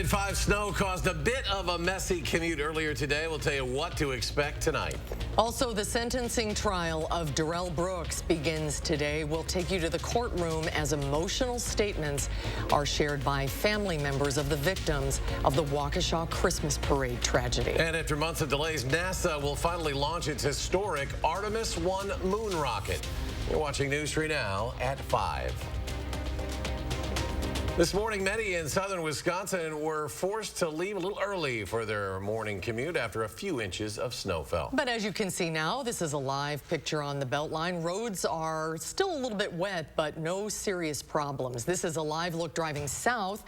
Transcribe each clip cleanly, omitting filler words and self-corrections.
5 snow caused a bit of a messy commute earlier today. We'll tell you what to expect tonight. Also, the sentencing trial of Darrell Brooks begins today. We'll take you to the courtroom as emotional statements are shared by family members of the victims of the Waukesha Christmas Parade tragedy. And after months of delays, NASA will finally launch its historic Artemis 1 moon rocket. You're watching News 3 Now at 5. This morning, many in southern Wisconsin were forced to leave a little early for their morning commute after a few inches of snow fell. But as you can see now, this is a live picture on the Beltline. Roads are still a little bit wet, but no serious problems. This is a live look driving south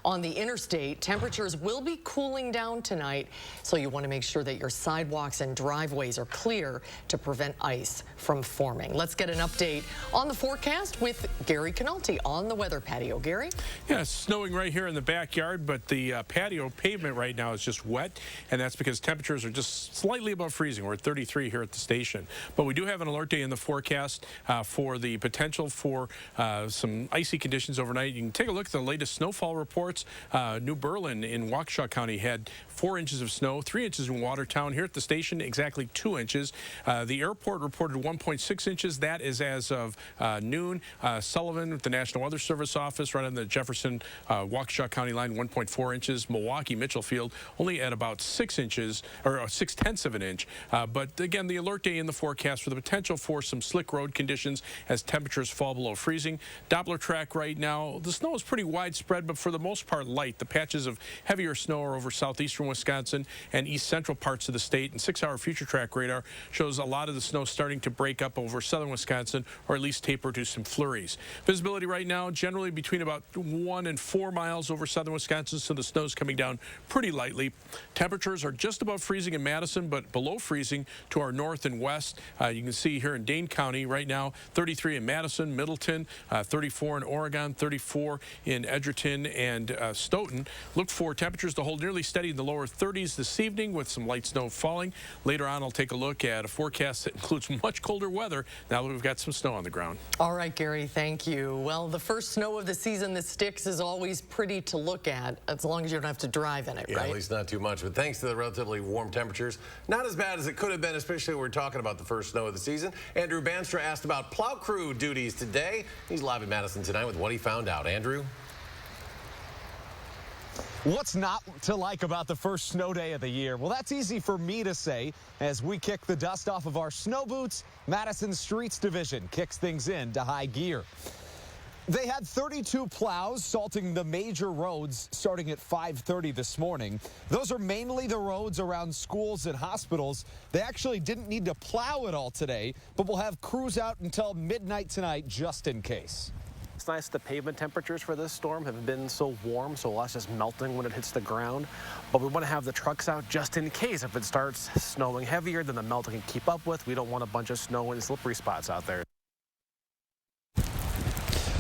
on the interstate. Temperatures will be cooling down tonight, so you want to make sure that your sidewalks and driveways are clear to prevent ice from forming. Let's get an update on the forecast with Gary Canalti on the weather patio. Gary? Yeah, it's snowing right here in the backyard, but the patio pavement right now is just wet, and that's because temperatures are just slightly above freezing. We're at 33 here at the station. But we do have an alert day in the forecast for the potential for some icy conditions overnight. You can take a look at the latest snowfall reports. New Berlin in Waukesha County had 4 inches of snow, 3 inches in Watertown. Here at the station, exactly 2 inches. The airport reported 1.6 inches. That is as of noon. Sullivan with the National Weather Service office right on the Jefferson Waukesha County line, 1.4 inches. Milwaukee Mitchellfield only at about 6 inches, or 6/10 of an inch. But again, the alert day in the forecast for the potential for some slick road conditions as temperatures fall below freezing. Doppler track right now, the snow is pretty widespread, but for the most part light. The patches of heavier snow are over southeastern Wisconsin and east central parts of the state, and 6-hour future track radar shows a lot of the snow starting to break up over southern Wisconsin, or at least taper to some flurries. Visibility right now generally between about 1 and 4 miles over southern Wisconsin, so the snow's coming down pretty lightly. Temperatures are just above freezing in Madison, but below freezing to our north and west. You can see here in Dane County right now, 33 in Madison, Middleton, 34 in Oregon, 34 in Edgerton and Stoughton. Look for temperatures to hold nearly steady in the lower 30s this evening with some light snow falling. Later on, I'll take a look at a forecast that includes much colder weather now that we've got some snow on the ground. All right, Gary, thank you. Well, the first snow of the season that sticks is always pretty to look at, as long as you don't have to drive in it, yeah, right? At least not too much. But thanks to the relatively warm temperatures, not as bad as it could have been, especially when we're talking about the first snow of the season. Andrew Banstra asked about plow crew duties today. He's live in Madison tonight with what he found out. Andrew? What's not to like about the first snow day of the year? Well, that's easy for me to say. As we kick the dust off of our snow boots, Madison Streets Division kicks things into high gear. They had 32 plows salting the major roads starting at 5:30 this morning. Those are mainly the roads around schools and hospitals. They actually didn't need to plow it all today, but we'll have crews out until midnight tonight just in case. It's nice the pavement temperatures for this storm have been so warm, so less is melting when it hits the ground. But we want to have the trucks out just in case if it starts snowing heavier than the melting can keep up with. We don't want a bunch of snow and slippery spots out there.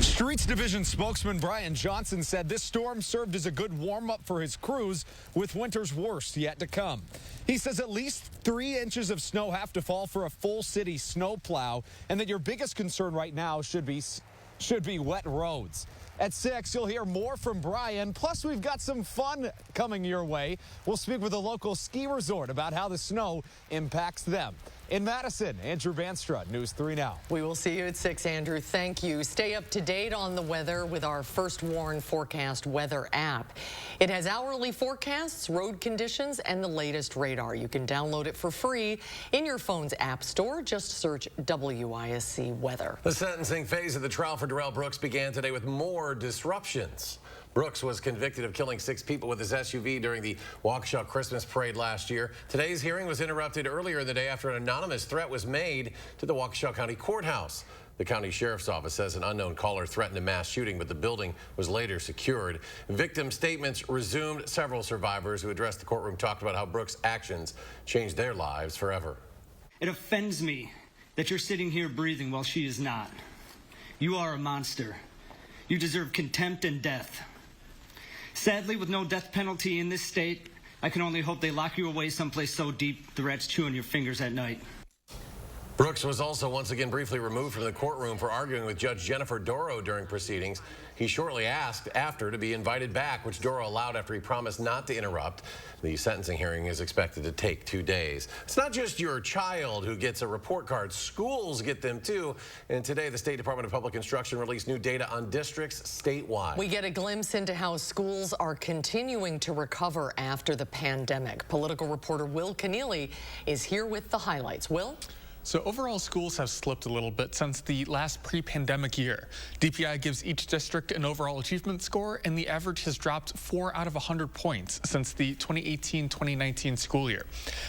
Streets Division spokesman Brian Johnson said this storm served as a good warm-up for his crews with winter's worst yet to come. He says at least 3 inches of snow have to fall for a full city snow plow, and that your biggest concern right now should be wet roads. At 6, you'll hear more from Brian. Plus, we've got some fun coming your way. We'll speak with a local ski resort about how the snow impacts them. In Madison, Andrew Banstra, News 3 Now. We will see you at 6, Andrew. Thank you. Stay up to date on the weather with our First Warn Forecast weather app. It has hourly forecasts, road conditions, and the latest radar. You can download it for free in your phone's app store. Just search WISC weather. The sentencing phase of the trial for Darrell Brooks began today with more disruptions. Brooks was convicted of killing 6 people with his SUV during the Waukesha Christmas Parade last year. Today's hearing was interrupted earlier in the day after an anonymous threat was made to the Waukesha County Courthouse. The county sheriff's office says an unknown caller threatened a mass shooting, but the building was later secured. Victim statements resumed. Several survivors who addressed the courtroom talked about how Brooks' actions changed their lives forever. It offends me that you're sitting here breathing while she is not. You are a monster. You deserve contempt and death. Sadly, with no death penalty in this state, I can only hope they lock you away someplace so deep the rats chew on your fingers at night. Brooks was also once again briefly removed from the courtroom for arguing with Judge Jennifer Doro during proceedings. He shortly asked after to be invited back, which Doro allowed after he promised not to interrupt. The sentencing hearing is expected to take 2 days. It's not just your child who gets a report card. Schools get them too. And today, the State Department of Public Instruction released new data on districts statewide. We get a glimpse into how schools are continuing to recover after the pandemic. Political reporter Will Keneally is here with the highlights. Will? So overall, schools have slipped a little bit since the last pre-pandemic year. DPI gives each district an overall achievement score, and the average has dropped 4 out of 100 points since the 2018-2019 school year.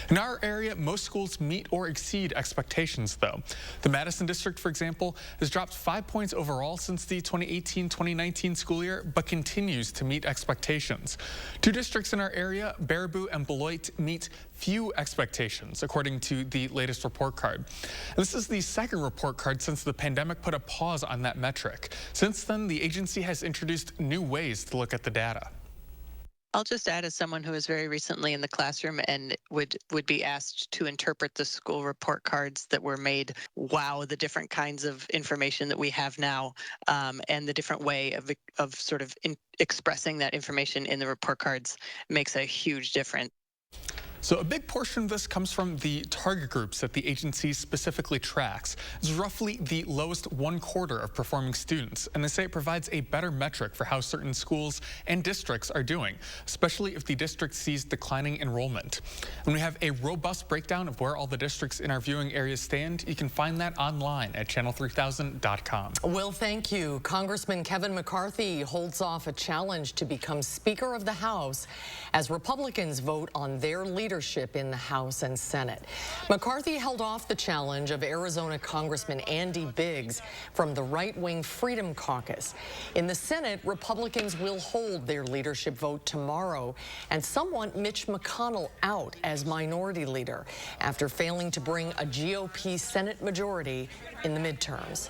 In our area, most schools meet or exceed expectations, though. The Madison district, for example, has dropped 5 points overall since the 2018-2019 school year, but continues to meet expectations. 2 districts in our area, Baraboo and Beloit, meet few expectations, according to the latest report card. And this is the second report card since the pandemic put a pause on that metric. Since then, the agency has introduced new ways to look at the data. I'll just add, as someone who was very recently in the classroom and would be asked to interpret the school report cards that were made, wow, the different kinds of information that we have now, and the different way of sort of expressing that information in the report cards makes a huge difference. So a big portion of this comes from the target groups that the agency specifically tracks. It's roughly the lowest 1/4 of performing students, and they say it provides a better metric for how certain schools and districts are doing, especially if the district sees declining enrollment. And we have a robust breakdown of where all the districts in our viewing areas stand. You can find that online at channel3000.com. Will, thank you. Congressman Kevin McCarthy holds off a challenge to become Speaker of the House as Republicans vote on their leadership in the House and Senate. McCarthy held off the challenge of Arizona Congressman Andy Biggs from the right-wing Freedom Caucus. In the Senate, Republicans will hold their leadership vote tomorrow, and some want Mitch McConnell out as minority leader after failing to bring a GOP Senate majority in the midterms.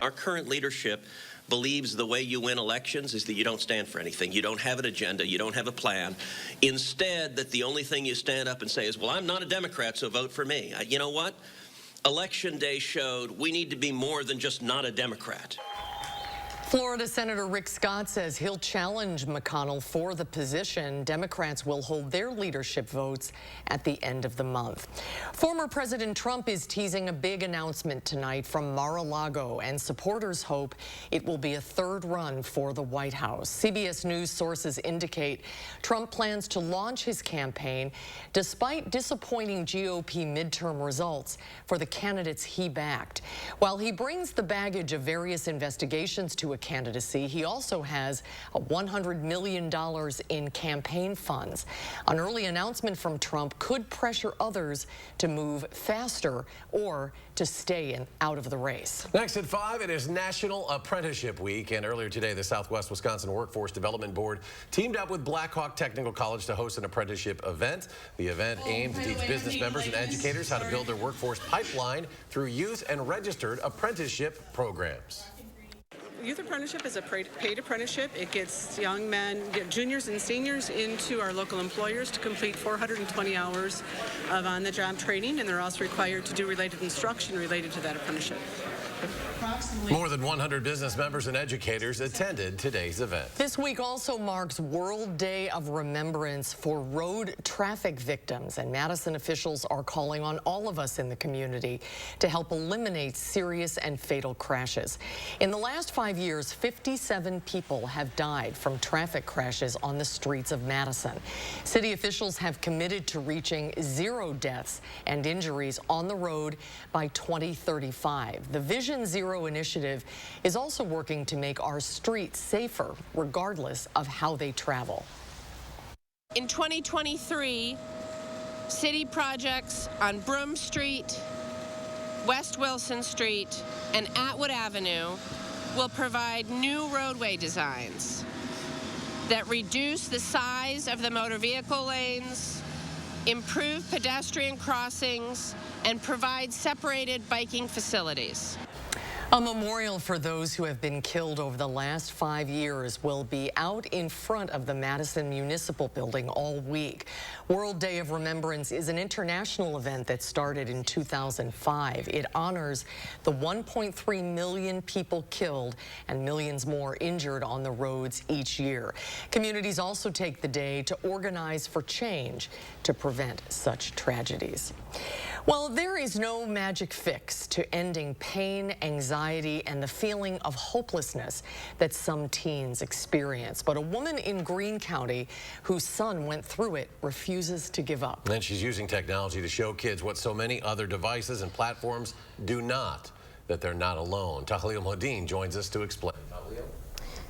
Our current leadership believes the way you win elections is that you don't stand for anything. You don't have an agenda. You don't have a plan. Instead, that the only thing you stand up and say is, well, I'm not a Democrat, so vote for me. You know what? Election day showed we need to be more than just not a Democrat. Florida Senator Rick Scott says he'll challenge McConnell for the position. Democrats will hold their leadership votes at the end of the month. Former President Trump is teasing a big announcement tonight from Mar-a-Lago, and supporters hope it will be a third run for the White House. CBS News sources indicate Trump plans to launch his campaign despite disappointing GOP midterm results for the candidates he backed. While he brings the baggage of various investigations to a candidacy, he also has $100 million in campaign funds. An early announcement from Trump could pressure others to move faster or to stay out of the race. Next at 5, it is National Apprenticeship Week, and earlier today, the Southwest Wisconsin Workforce Development Board teamed up with Blackhawk Technical College to host an apprenticeship event. The event aimed to teach business members and educators how to build their workforce pipeline through youth and registered apprenticeship programs. Youth apprenticeship is a paid apprenticeship. It gets young men, juniors and seniors into our local employers to complete 420 hours of on-the-job training, and they're also required to do related instruction related to that apprenticeship. More than 100 business members and educators attended today's event. This week also marks World Day of Remembrance for road traffic victims, and Madison officials are calling on all of us in the community to help eliminate serious and fatal crashes. In the last 5 years, 57 people have died from traffic crashes on the streets of Madison. City officials have committed to reaching 0 deaths and injuries on the road by 2035. The Vision Zero initiative is also working to make our streets safer, regardless of how they travel. In 2023, city projects on Broome Street, West Wilson Street, and Atwood Avenue will provide new roadway designs that reduce the size of the motor vehicle lanes, improve pedestrian crossings, and provide separated biking facilities. A memorial for those who have been killed over the last 5 years will be out in front of the Madison Municipal Building all week. World Day of Remembrance is an international event that started in 2005. It honors the 1.3 million people killed and millions more injured on the roads each year. Communities also take the day to organize for change to prevent such tragedies. Well, there is no magic fix to ending pain, anxiety, and the feeling of hopelessness that some teens experience. But a woman in Greene County whose son went through it refuses to give up. And she's using technology to show kids what so many other devices and platforms do not, that they're not alone. Tahlil Modine joins us to explain.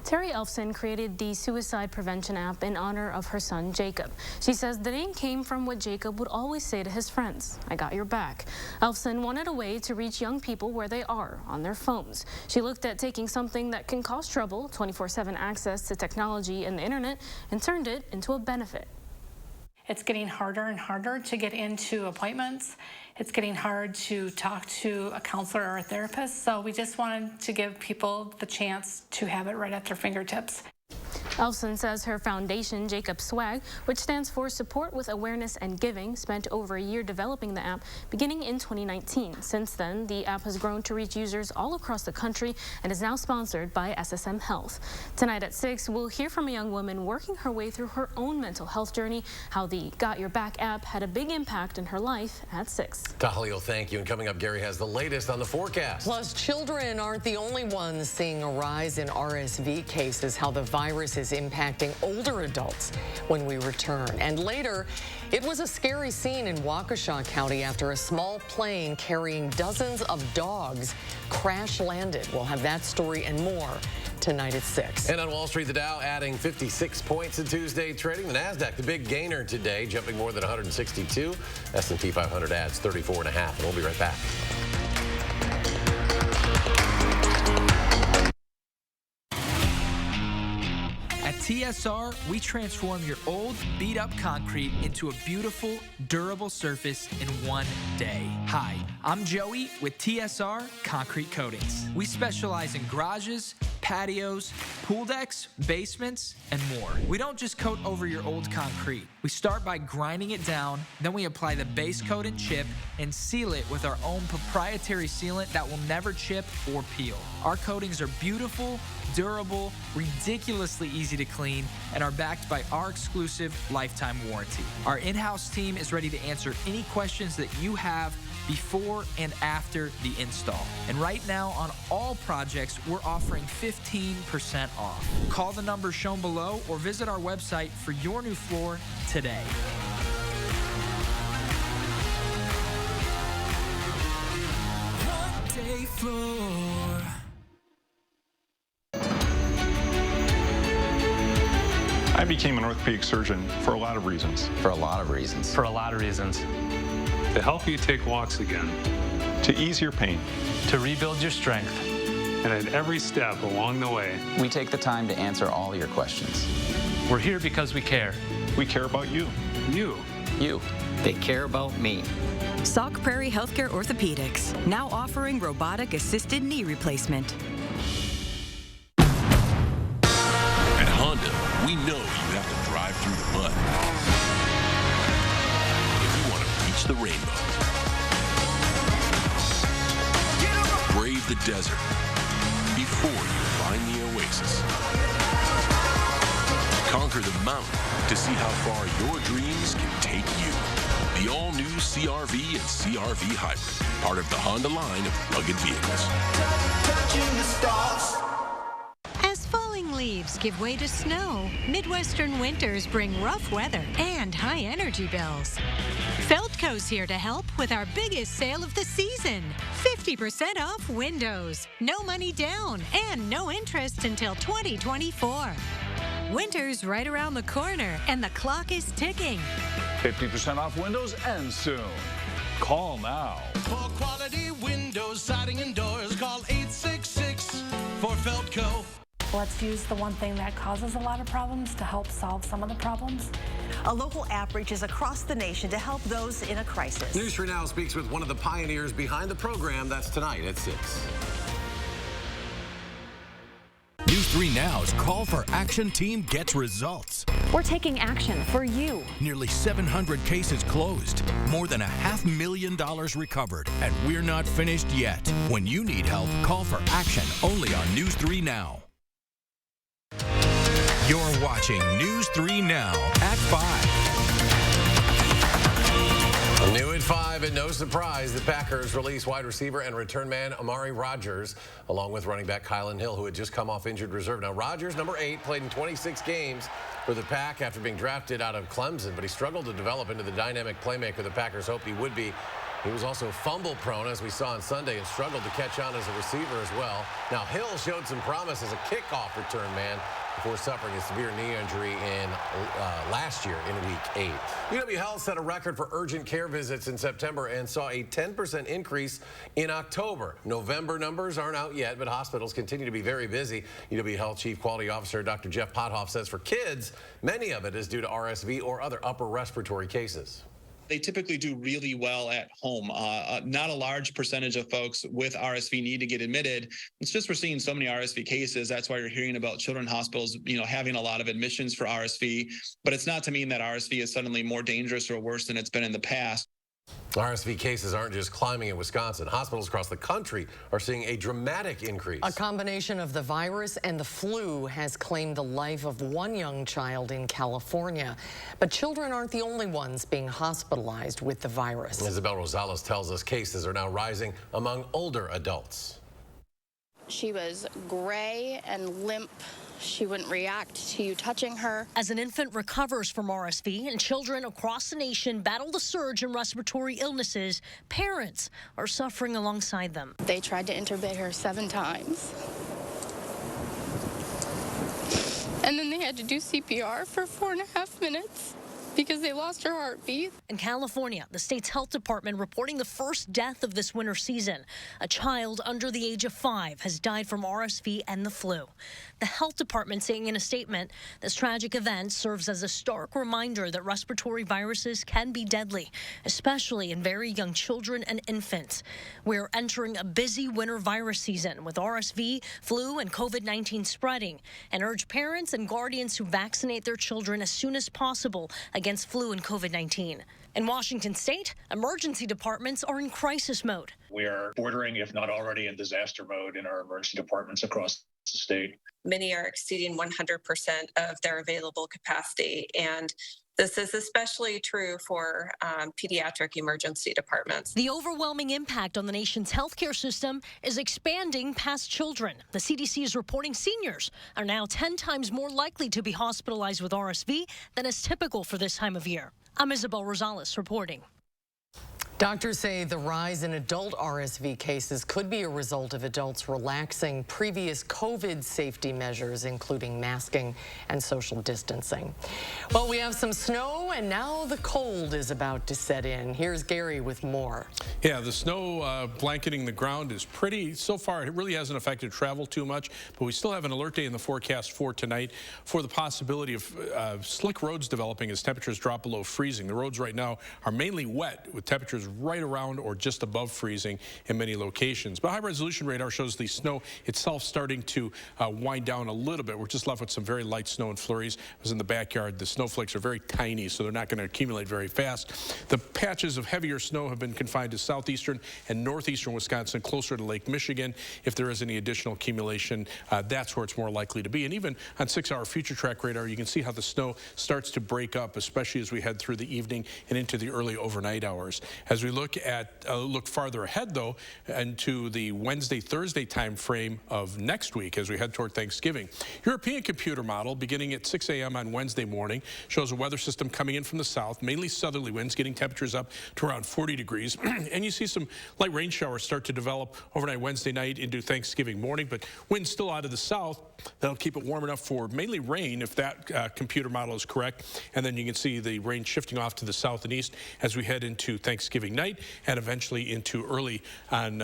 Terry Elfson created the suicide prevention app in honor of her son, Jacob. She says the name came from what Jacob would always say to his friends, "I got your back." Elfson wanted a way to reach young people where they are, on their phones. She looked at taking something that can cause trouble, 24/7 access to technology and the internet, and turned it into a benefit. It's getting harder and harder to get into appointments. It's getting hard to talk to a counselor or a therapist. So we just wanted to give people the chance to have it right at their fingertips. Elfson says her foundation, Jacob Swag, which stands for Support with Awareness and Giving, spent over a year developing the app beginning in 2019. Since then, the app has grown to reach users all across the country and is now sponsored by SSM Health. Tonight at 6, we'll hear from a young woman working her way through her own mental health journey, how the Got Your Back app had a big impact in her life at 6. Tahlil, thank you. And coming up, Gary has the latest on the forecast. Plus, children aren't the only ones seeing a rise in RSV cases, how the virus is impacting older adults when we return. And later, it was a scary scene in Waukesha County after a small plane carrying dozens of dogs crash landed. We'll have that story and more tonight at 6. And on Wall Street, the Dow adding 56 points in Tuesday trading. The NASDAQ, the big gainer today, jumping more than 162. S&P 500 adds 34.5. And we'll be right back. At TSR, we transform your old, beat-up concrete into a beautiful, durable surface in one day. Hi, I'm Joey with TSR Concrete Coatings. We specialize in garages, patios, pool decks, basements, and more. We don't just coat over your old concrete. We start by grinding it down, then we apply the base coat and chip and seal it with our own proprietary sealant that will never chip or peel. Our coatings are beautiful, durable, ridiculously easy to clean, and are backed by our exclusive lifetime warranty. Our in-house team is ready to answer any questions that you have before and after the install. And right now on all projects, we're offering 15% off. Call the number shown below or visit our website for your new floor today. One day floor. I became an orthopedic surgeon for a lot of reasons. For a lot of reasons. For a lot of reasons. To help you take walks again. To ease your pain. To rebuild your strength. And at every step along the way, we take the time to answer all your questions. We're here because we care. We care about you. You. You. They care about me. Sauk Prairie Healthcare Orthopedics, now offering robotic-assisted knee replacement. At Honda, we know you have to drive through the mud if you want to reach the rainbow. Brave the desert before you find the oasis. Conquer the mountain to see how far your dreams can take you. The all-new CR-V and CR-V Hybrid, part of the Honda line of rugged vehicles. Touching the stars. As falling leaves give way to snow, Midwestern winters bring rough weather and high energy bills. Feldco's here to help with our biggest sale of the season. 50% off windows, no money down, and no interest until 2024. Winter's right around the corner, and the clock is ticking. 50% off windows and soon. Call now. For quality windows, siding, and doors, call 866 for Feldco. Let's use the one thing that causes a lot of problems to help solve some of the problems. A local app reaches across the nation to help those in a crisis. News 3 Now speaks with one of the pioneers behind the program. That's tonight at 6. News 3 Now's Call for Action team gets results. We're taking action for you. Nearly 700 cases closed, more than $500,000 recovered, and we're not finished yet. When you need help, call for action only on News 3 Now. You're watching News 3 Now at 5. New at 5, and no surprise, the Packers release wide receiver and return man Amari Rodgers, along with running back Kylan Hill, who had just come off injured reserve. Now, Rodgers, number 8, played in 26 games for the Pack after being drafted out of Clemson, but he struggled to develop into the dynamic playmaker the Packers hoped he would be. He was also fumble-prone, as we saw on Sunday, and struggled to catch on as a receiver as well. Now, Hill showed some promise as a kickoff return man before suffering a severe knee injury in last year in Week 8. UW Health set a record for urgent care visits in September and saw a 10% increase in October. November numbers aren't out yet, but hospitals continue to be very busy. UW Health Chief Quality Officer Dr. Jeff Pothoff says for kids, many of it is due to RSV or other upper respiratory cases. They typically do really well at home. Not a large percentage of folks with RSV need to get admitted. It's just we're seeing so many RSV cases. That's why you're hearing about children's hospitals, having a lot of admissions for RSV. But it's not to mean that RSV is suddenly more dangerous or worse than it's been in the past. RSV cases aren't just climbing in Wisconsin. Hospitals across the country are seeing a dramatic increase. A combination of the virus and the flu has claimed the life of one young child in California. But children aren't the only ones being hospitalized with the virus. Isabel Rosales tells us cases are now rising among older adults. She was gray and limp. She wouldn't react to you touching her. As an infant recovers from RSV and children across the nation battle the surge in respiratory illnesses, parents are suffering alongside them. They tried to intubate her 7 times. And then they had to do CPR for 4.5 minutes because they lost her heartbeat. In California, the state's health department reporting the first death of this winter season. A child under the age of 5 has died from RSV and the flu. The health department saying in a statement, this tragic event serves as a stark reminder that respiratory viruses can be deadly, especially in very young children and infants. We're entering a busy winter virus season with RSV, flu, and COVID-19 spreading, and urge parents and guardians to vaccinate their children as soon as possible against flu and COVID-19. In Washington state, emergency departments are in crisis mode. We are bordering, if not already in disaster mode in our emergency departments across the state. Many are exceeding 100% of their available capacity, and this is especially true for pediatric emergency departments. The overwhelming impact on the nation's healthcare system is expanding past children. The CDC is reporting seniors are now 10 times more likely to be hospitalized with RSV than is typical for this time of year. I'm Isabel Rosales reporting. Doctors say the rise in adult RSV cases could be a result of adults relaxing previous COVID safety measures, including masking and social distancing. Well, we have some snow, and now the cold is about to set in. Here's Gary with more. Yeah, the snow blanketing the ground is pretty. So far, it really hasn't affected travel too much, but we still have an alert day in the forecast for tonight for the possibility of slick roads developing as temperatures drop below freezing. The roads right now are mainly wet with temperatures right around or just above freezing in many locations. But high-resolution radar shows the snow itself starting to wind down a little bit. We're just left with some very light snow and flurries. I was in the backyard. The snowflakes are very tiny, so they're not going to accumulate very fast. The patches of heavier snow have been confined to southeastern and northeastern Wisconsin, closer to Lake Michigan. If there is any additional accumulation, that's where it's more likely to be. And even on 6-hour future track radar, you can see how the snow starts to break up, especially as we head through the evening and into the early overnight hours. As we look farther ahead, though, into the Wednesday-Thursday time frame of next week as we head toward Thanksgiving. European computer model beginning at 6 a.m. on Wednesday morning shows a weather system coming in from the south, mainly southerly winds, getting temperatures up to around 40 degrees. And you see some light rain showers start to develop overnight Wednesday night into Thanksgiving morning, but winds still out of the south. That'll keep it warm enough for mainly rain if that computer model is correct. And then you can see the rain shifting off to the south and east as we head into Thanksgiving Thanksgiving night and eventually into early on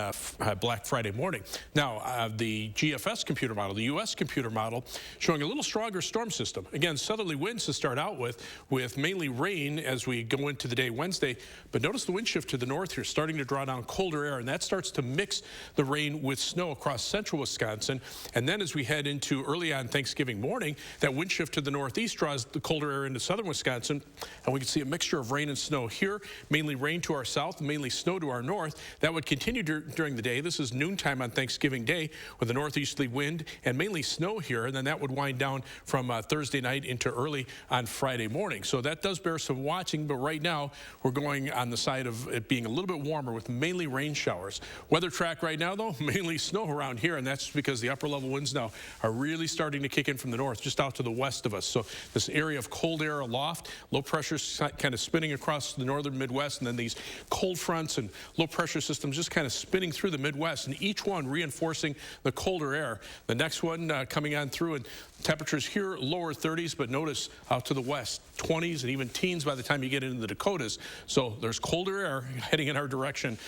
Black Friday morning. Now, the GFS computer model, the U.S. computer model, showing a little stronger storm system. Again, southerly winds to start out with mainly rain as we go into the day Wednesday. But notice the wind shift to the north here, starting to draw down colder air, and that starts to mix the rain with snow across central Wisconsin. And then as we head into early on Thanksgiving morning, that wind shift to the northeast draws the colder air into southern Wisconsin, and we can see a mixture of rain and snow here, mainly rain to our south, mainly snow to our north. That would continue during the day. This is noontime on Thanksgiving Day with a northeasterly wind and mainly snow here, and then that would wind down from Thursday night into early on Friday morning. So that does bear some watching, but right now we're going on the side of it being a little bit warmer with mainly rain showers. Weather track right now, though, mainly snow around here, and that's because the upper level winds now are really starting to kick in from the north, just out to the west of us. So this area of cold air aloft, low pressure kind of spinning across the northern Midwest, and then these cold fronts and low pressure systems just kind of spinning through the Midwest, and each one reinforcing the colder air. The next one coming on through, and temperatures here lower 30s, but notice out to the west 20s and even teens by the time you get into the Dakotas. So there's colder air heading in our direction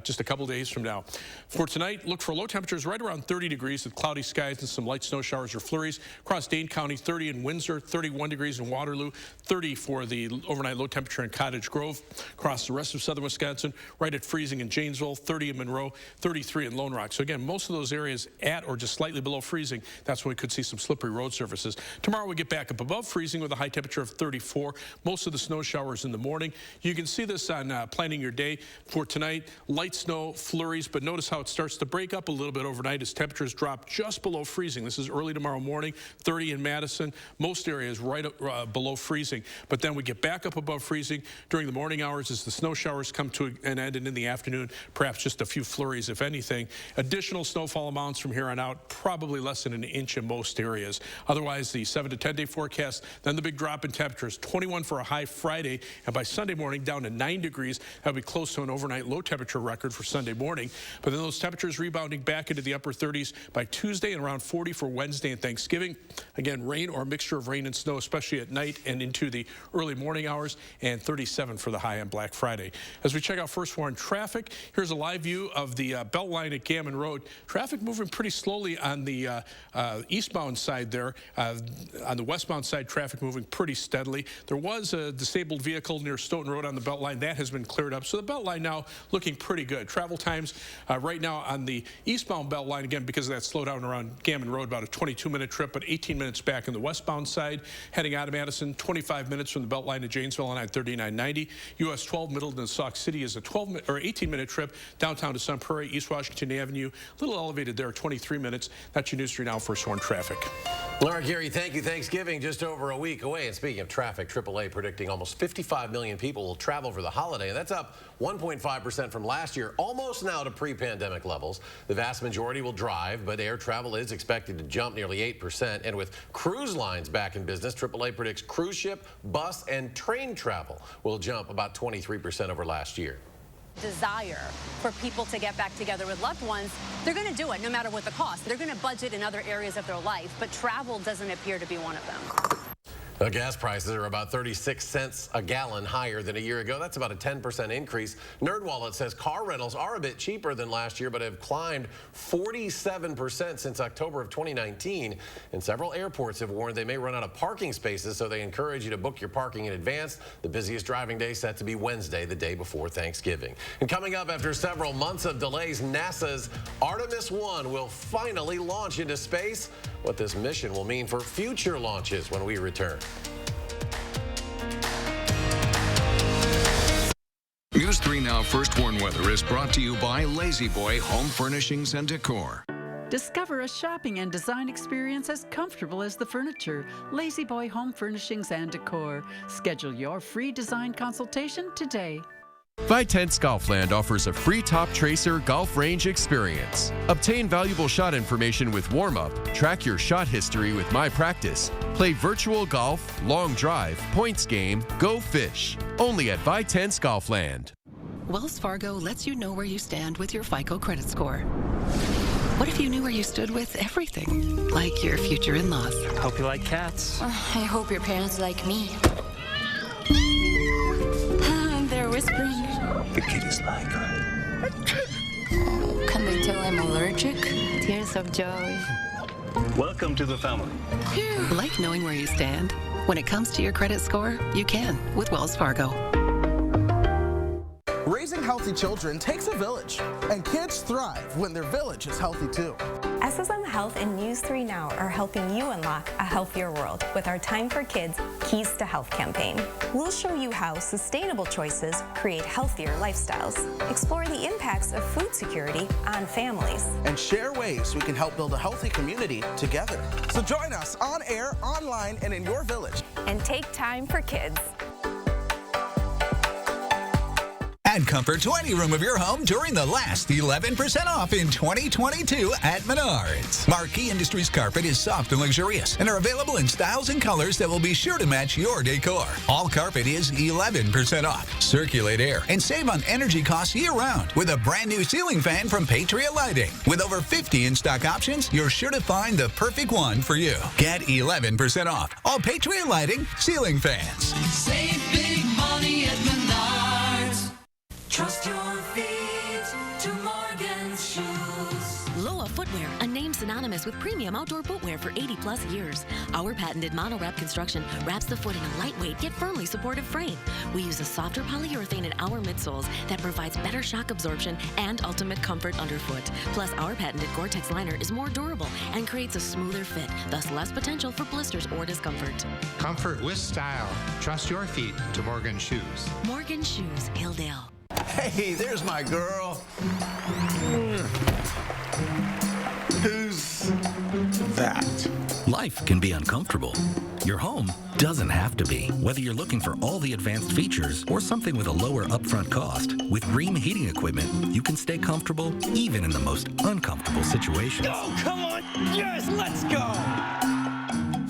just a couple days from now. For tonight, look for low temperatures right around 30 degrees with cloudy skies and some light snow showers or flurries. Across Dane County, 30 in Windsor, 31 degrees in Waterloo, 30 for the overnight low temperature in Cottage Grove. Across the rest of southern Wisconsin, right at freezing in Janesville, 30 in Monroe, 33 in Lone Rock. So again, most of those areas at or just slightly below freezing. That's when we could see some slippery road surfaces. Tomorrow we get back up above freezing with a high temperature of 34. Most of the snow showers in the morning. You can see this on planning your day. For tonight, light snow, flurries, but notice how it starts to break up a little bit overnight as temperatures drop just below freezing. This is early tomorrow morning, 30 in Madison. Most areas right below freezing. But then we get back up above freezing during the morning hours as the snow showers come to an end, and in the afternoon, perhaps just a few flurries, if anything. Additional snowfall amounts from here on out, probably less than an inch in most areas. Otherwise, the 7 to 10 day forecast, then the big drop in temperatures, 21 for a high Friday, and by Sunday morning down to 9 degrees. That would be close to an overnight low temperature record for Sunday morning. But then those temperatures rebounding back into the upper 30s by Tuesday and around 40 for Wednesday and Thanksgiving. Again, rain or a mixture of rain and snow, especially at night and into the early morning hours, and 37 for the high on Black Friday. As we check out first warn traffic, here's a live view of the belt line at Gammon Road. Traffic moving pretty slowly on the eastbound side there. On the westbound side, traffic moving pretty steadily. There was a disabled vehicle near Stoughton Road on the belt line. That has been cleared up. So the belt line now looking pretty good. Travel times right now on the eastbound belt line, again, because of that slowdown around Gammon Road, about a 22-minute trip, but 18 minutes back in the westbound side. Heading out of Madison, 25 minutes from the belt line to Janesville on I-3990. US 12 Middleton to Sauk City is a 18-minute trip. Downtown to Sun Prairie, East Washington Avenue, a little elevated there, 23 minutes. That's your news for now, first warn traffic. Laura, Gary, thank you. Thanksgiving just over a week away. And speaking of traffic, AAA predicting almost 55 million people will travel for the holiday. And that's up 1.5% from last year, almost now to pre-pandemic levels. The vast majority will drive, but air travel is expected to jump nearly 8%. And with cruise lines back in business, AAA predicts cruise ship, bus, and train travel will jump about 23% over last year. Desire for people to get back together with loved ones, they're going to do it no matter what the cost. They're going to budget in other areas of their life, but travel doesn't appear to be one of them. The gas prices are about 36 cents a gallon higher than a year ago. That's about a 10% increase. NerdWallet says car rentals are a bit cheaper than last year, but have climbed 47% since October of 2019. And several airports have warned they may run out of parking spaces, so they encourage you to book your parking in advance. The busiest driving day set to be Wednesday, the day before Thanksgiving. And coming up after several months of delays, NASA's Artemis 1 will finally launch into space. What this mission will mean for future launches when we return. News 3 Now First Warn Weather is brought to you by Lazy Boy Home Furnishings and Decor. Discover a shopping and design experience as comfortable as the furniture. Lazy Boy Home Furnishings and Decor. Schedule your free design consultation today. Vitense Golfland offers a free Top Tracer golf range experience. Obtain valuable shot information with warm-up, track your shot history with My Practice, play virtual golf, long drive, points game, go fish. Only at Vitense Golfland. Wells Fargo lets you know where you stand with your FICO credit score. What if you knew where you stood with everything? Like your future in-laws. Hope you like cats. I hope your parents like me. They're whispering. the kitties like. Oh, can they tell I'm allergic? Tears of joy. Welcome to the family. Like knowing where you stand? When it comes to your credit score, you can with Wells Fargo. Raising healthy children takes a village, and kids thrive when their village is healthy too. SSM Health and News 3 Now are helping you unlock a healthier world with our Time for Kids Keys to Health campaign. We'll show you how sustainable choices create healthier lifestyles, explore the impacts of food security on families, and share ways we can help build a healthy community together. So join us on air, online, and in your village. And take time for kids. Add comfort to any room of your home during the last 11% off in 2022 at Menards. Marquee Industries carpet is soft and luxurious and are available in styles and colors that will be sure to match your decor. All carpet is 11% off. Circulate air and save on energy costs year-round with a brand new ceiling fan from Patriot Lighting. With over 50 in-stock options, you're sure to find the perfect one for you. Get 11% off all Patriot Lighting ceiling fans. Save big money at Menards. Trust your feet to Morgan's Shoes. Loa Footwear, a name synonymous with premium outdoor footwear for 80-plus years. Our patented mono-wrap construction wraps the foot in a lightweight yet firmly supportive frame. We use a softer polyurethane in our midsoles that provides better shock absorption and ultimate comfort underfoot. Plus, our patented Gore-Tex liner is more durable and creates a smoother fit, thus less potential for blisters or discomfort. Comfort with style. Trust your feet to Morgan Shoes. Morgan Shoes, Hilldale. Hey, there's my girl. Who's that? Life can be uncomfortable. Your home doesn't have to be. Whether you're looking for all the advanced features or something with a lower upfront cost, with Rheem heating equipment, you can stay comfortable even in the most uncomfortable situations. Oh, come on. Yes, let's go.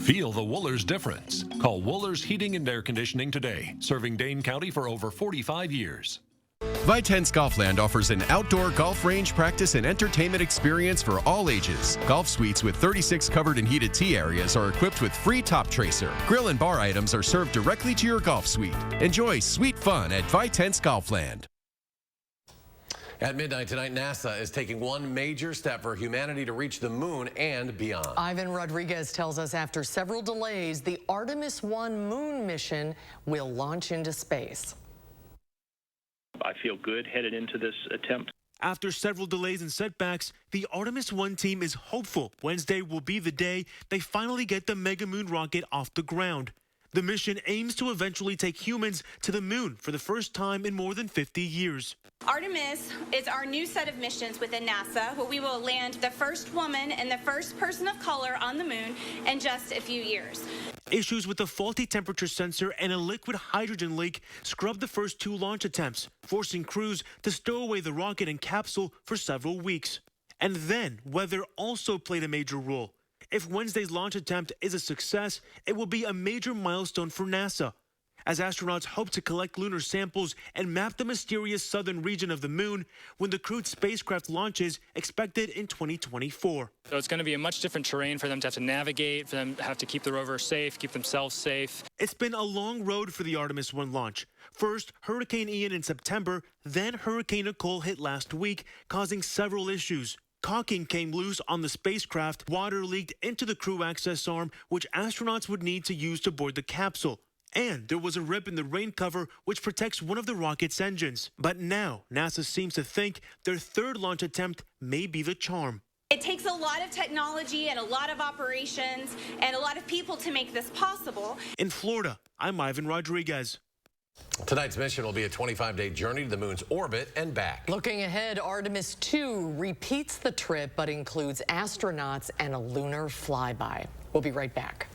Feel the Woolers difference. Call Woolers Heating and Air Conditioning today, serving Dane County for over 45 years. Vitense Golfland offers an outdoor golf range practice and entertainment experience for all ages. Golf suites with 36 covered and heated tee areas are equipped with free top tracer. Grill and bar items are served directly to your golf suite. Enjoy sweet fun at Vitense Golfland. At midnight tonight, NASA is taking one major step for humanity to reach the moon and beyond. Ivan Rodriguez tells us after several delays, the Artemis 1 moon mission will launch into space. I feel good headed into this attempt. After several delays and setbacks, the Artemis 1 team is hopeful Wednesday will be the day they finally get the Mega Moon rocket off the ground. The mission aims to eventually take humans to the moon for the first time in more than 50 years. Artemis is our new set of missions within NASA, where we will land the first woman and the first person of color on the moon in just a few years. Issues with a faulty temperature sensor and a liquid hydrogen leak scrubbed the first two launch attempts, forcing crews to stow away the rocket and capsule for several weeks. And then weather also played a major role. If Wednesday's launch attempt is a success, it will be a major milestone for NASA, as astronauts hope to collect lunar samples and map the mysterious southern region of the moon when the crewed spacecraft launches, expected in 2024. So it's going to be a much different terrain for them to have to navigate, for them to have to keep the rover safe, keep themselves safe. It's been a long road for the Artemis 1 launch. First, Hurricane Ian in September, then Hurricane Nicole hit last week, causing several issues. Caulking came loose on the spacecraft, water leaked into the crew access arm, which astronauts would need to use to board the capsule. And there was a rip in the rain cover, which protects one of the rocket's engines. But now, NASA seems to think their third launch attempt may be the charm. It takes a lot of technology and a lot of operations and a lot of people to make this possible. In Florida, I'm Ivan Rodriguez. Tonight's mission will be a 25-day journey to the moon's orbit and back. Looking ahead, Artemis 2 repeats the trip but includes astronauts and a lunar flyby. We'll be right back.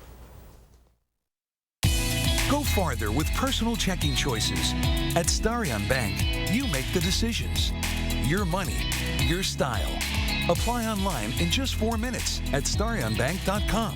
Go farther with personal checking choices. At Starion Bank, you make the decisions. Your money, your style. Apply online in just 4 minutes at starionbank.com.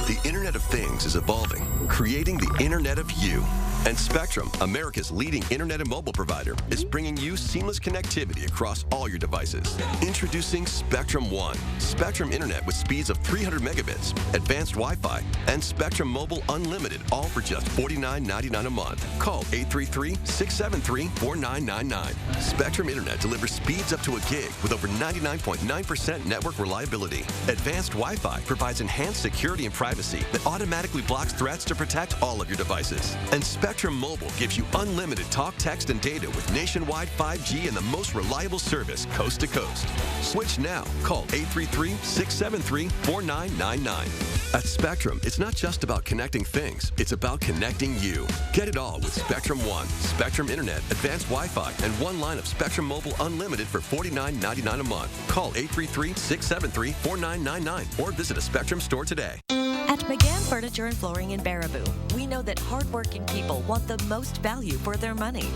The Internet of Things is evolving, creating the Internet of You. And Spectrum, America's leading internet and mobile provider, is bringing you seamless connectivity across all your devices. Introducing Spectrum One. Spectrum Internet with speeds of 300 megabits, advanced Wi-Fi, and Spectrum Mobile Unlimited, all for just $49.99 a month. Call 833-673-4999. Spectrum Internet delivers speeds up to a gig with over 99.9% network reliability. Advanced Wi-Fi provides enhanced security and privacy that automatically blocks threats to protect all of your devices. And Spectrum Mobile gives you unlimited talk, text, and data with nationwide 5G and the most reliable service coast to coast. Switch now. Call 833-673-4999. At Spectrum, it's not just about connecting things, it's about connecting you. Get it all with Spectrum One, Spectrum Internet, advanced Wi-Fi, and one line of Spectrum Mobile Unlimited for $49.99 a month. Call 833-673-4999 or visit a Spectrum store today. At McGann Furniture and Flooring in Baraboo, we know that hardworking people want the most value for their money.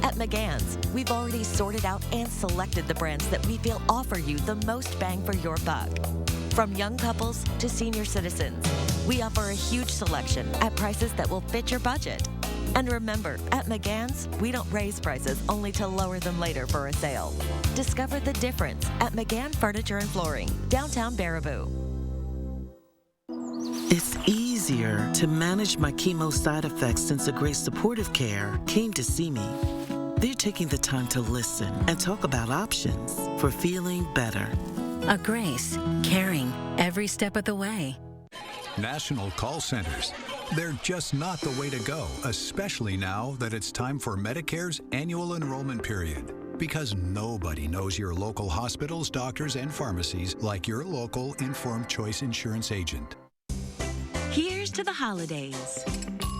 At McGann's, we've already sorted out and selected the brands that we feel offer you the most bang for your buck. From young couples to senior citizens, we offer a huge selection at prices that will fit your budget. And remember, at McGann's, we don't raise prices only to lower them later for a sale. Discover the difference at McGann Furniture and Flooring, downtown Baraboo. It's easier to manage my chemo side effects since a great supportive care came to see me. They're taking the time to listen and talk about options for feeling better. A Grace, caring every step of the way. National call centers. They're just not the way to go, especially now that it's time for Medicare's annual enrollment period. Because nobody knows your local hospitals, doctors, and pharmacies like your local Informed Choice Insurance agent. Here's to the holidays.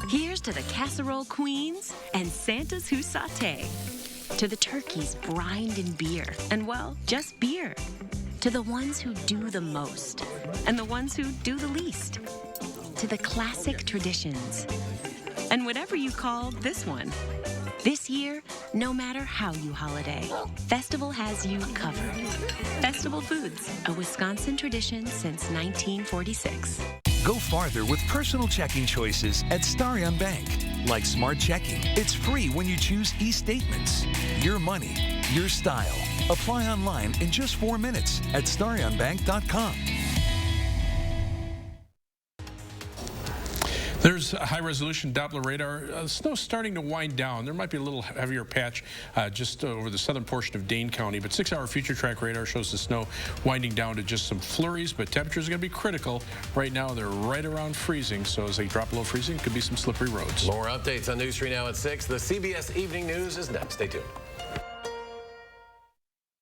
Here's to the casserole queens and Santas who saute. To the turkeys brined in beer, and well, just beer. To the ones who do the most, and the ones who do the least. To the classic traditions, and whatever you call this one. This year, no matter how you holiday, Festival has you covered. Festival Foods, a Wisconsin tradition since 1946. Go farther with personal checking choices at Starion Bank. Like Smart Checking, it's free when you choose e-statements. Your money, your style. Apply online in just 4 minutes at starionbank.com. There's a high-resolution Doppler radar. Snow's starting to wind down. There might be a little heavier patch just over the southern portion of Dane County, but 6-hour future track radar shows the snow winding down to just some flurries, but temperatures are going to be critical. Right now, they're right around freezing, so as they drop below freezing, could be some slippery roads. More updates on News 3 Now at 6. The CBS Evening News is next. Stay tuned.